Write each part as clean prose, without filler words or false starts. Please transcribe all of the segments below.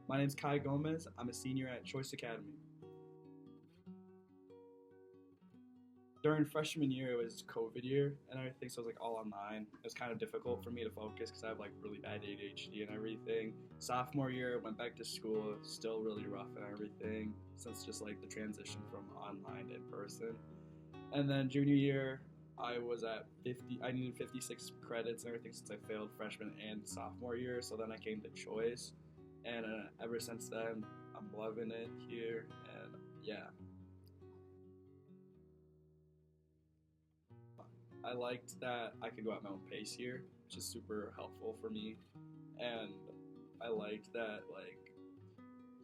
My name's Kai Gomez. I'm a senior at Choice Academy. During freshman year, it was COVID year and everything, so it was like all online. It was kind of difficult for me to focus because I have like really bad ADHD and everything. Sophomore year, went back to school, still really rough and everything, since just like the transition from online to in person. And then junior year, I was at 50. I needed 56 credits and everything since I failed freshman and sophomore year. So then I came to Choice, and ever since then, I'm loving it here. And yeah, I liked that I could go at my own pace here, which is super helpful for me. And I liked that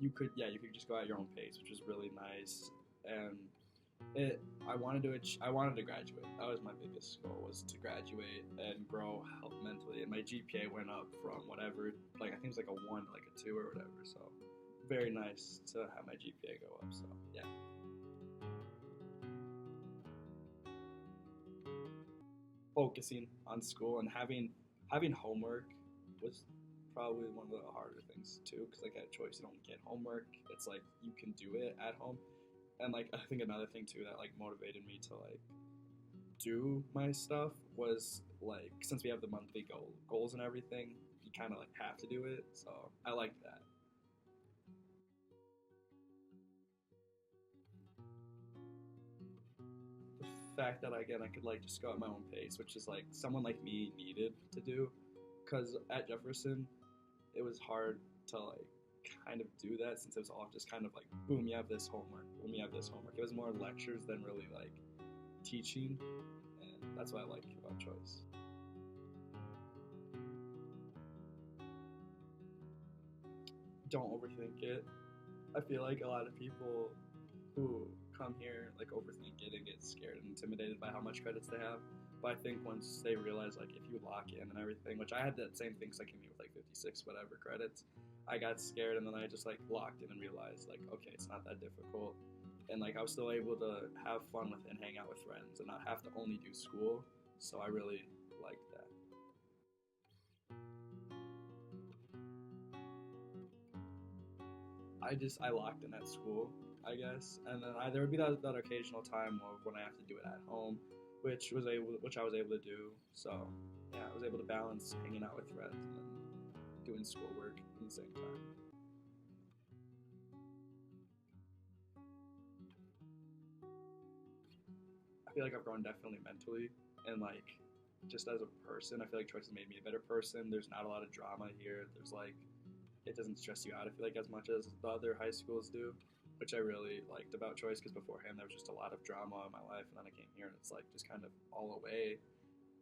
you could just go at your own pace, which was really nice. And it I wanted to graduate. That was my biggest goal, was to graduate and grow health mentally. And my GPA went up from whatever, like I think it was like a 1 to like a 2 or whatever. So very nice to have my GPA go up. So yeah. Focusing on school and having homework was probably one of the harder things too, because like at Choice you don't get homework. It's like you can do it at home. And like I think another thing too that like motivated me to like do my stuff was like, since we have the monthly goals and everything, you kind of like have to do it. So I like that. The fact that again I could like just go at my own pace, which is like someone like me needed to do, because at Jefferson it was hard to like kind of do that, since it was all just kind of like boom, you have this homework, boom, you have this homework. It was more lectures than really like teaching, and that's what I like about Choice. Don't overthink it. I feel like a lot of people who come here like overthink it and get scared and intimidated by how much credits they have. But I think once they realize like if you lock in and everything, which I had that same thing, because I came here with like 56 whatever credits, I got scared and then I just like locked in and realized like okay, it's not that difficult, and like I was still able to have fun with it and hang out with friends and not have to only do school. So I really liked that. I locked in at school, I guess, and then there would be that occasional time when I have to do it at home, which I was able to do. So yeah, I was able to balance hanging out with friends and then doing schoolwork at the same time. I feel like I've grown definitely mentally, and like just as a person, I feel like Choice has made me a better person. There's not a lot of drama here. There's like it doesn't stress you out, I feel like, as much as the other high schools do, which I really liked about Choice, because beforehand there was just a lot of drama in my life, and then I came here and it's like just kind of all away,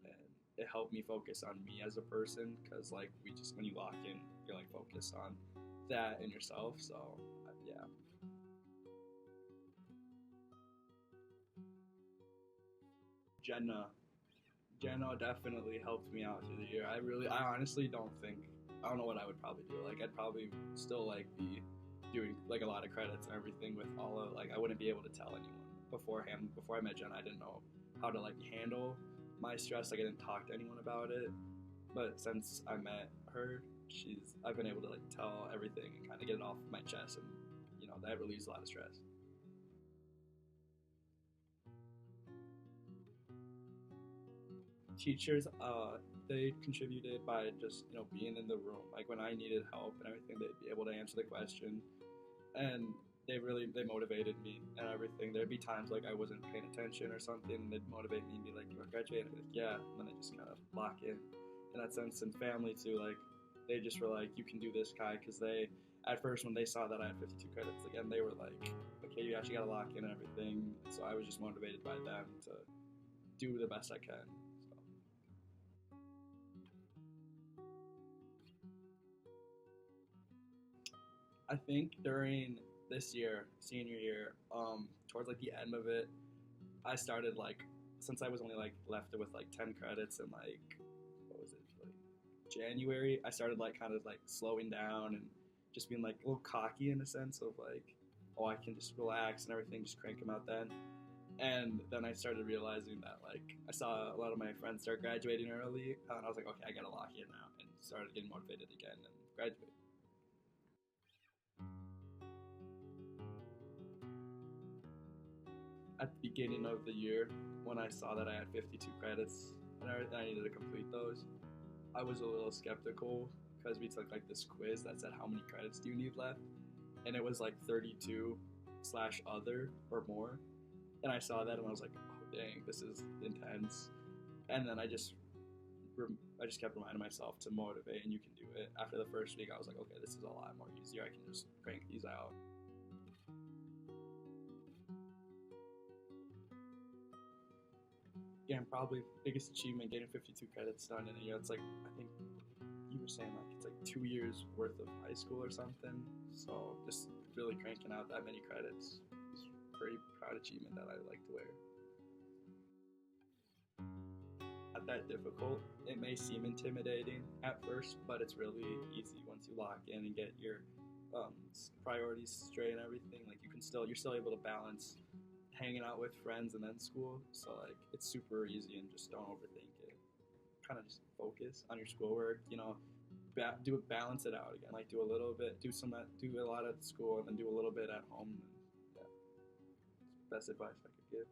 and it helped me focus on me as a person, because like we just when you lock in, you're like focused on that in yourself. So yeah, Jenna, Jenna definitely helped me out through the year. I honestly don't think, I don't know what I would probably do. Like I'd probably still like be doing like a lot of credits and everything with all of like I wouldn't be able to tell anyone beforehand. Before I met Jenna, I didn't know how to like handle my stress. Like I didn't talk to anyone about it. But since I met her, I've been able to like tell everything and kind of get it off my chest, and that relieves a lot of stress. Teachers, they contributed by just being in the room. Like when I needed help and everything, they'd be able to answer the question, and they motivated me and everything. There'd be times like I wasn't paying attention or something, and they'd motivate me and be like, "You want to graduate?" And I'd be like, "Yeah," and then I just kind of lock in that sense. And family too, like they just were like, "You can do this, Kai," because they at first when they saw that I had 52 credits again, they were like, "Okay, you actually got to lock in and everything." So I was just motivated by them to do the best I can. So. I think during this year, senior year, towards like the end of it, I started like, since I was only like left with like 10 credits and like what was it, like January, I started like kind of like slowing down and just being like a little cocky in a sense of like, oh, I can just relax and everything, just crank them out then. And then I started realizing that like I saw a lot of my friends start graduating early, and I was like, okay, I gotta lock in now, and started getting motivated again and graduate. at the beginning of the year when I saw that I had 52 credits and everything, I needed to complete those. I was a little skeptical because we took like this quiz that said how many credits do you need left, and it was like 32 slash other or more. And I saw that and I was like, oh dang, this is intense. And then I just kept reminding myself to motivate, and you can do it. After the first week, I was like, okay, this is a lot more easier. I can just crank these out. Again, probably biggest achievement getting 52 credits done in a year. It's like I think you were saying like it's like 2 years worth of high school or something. So just really cranking out that many credits is a pretty proud achievement that I like to wear. Not that difficult. It may seem intimidating at first, but it's really easy once you lock in and get your priorities straight and everything. Like you're still able to balance hanging out with friends and then school. So like it's super easy and just don't overthink it. Kind of just focus on your schoolwork. Balance it out again. Like do a little bit, do a lot at school, and then do a little bit at home. And, yeah, best advice I could give.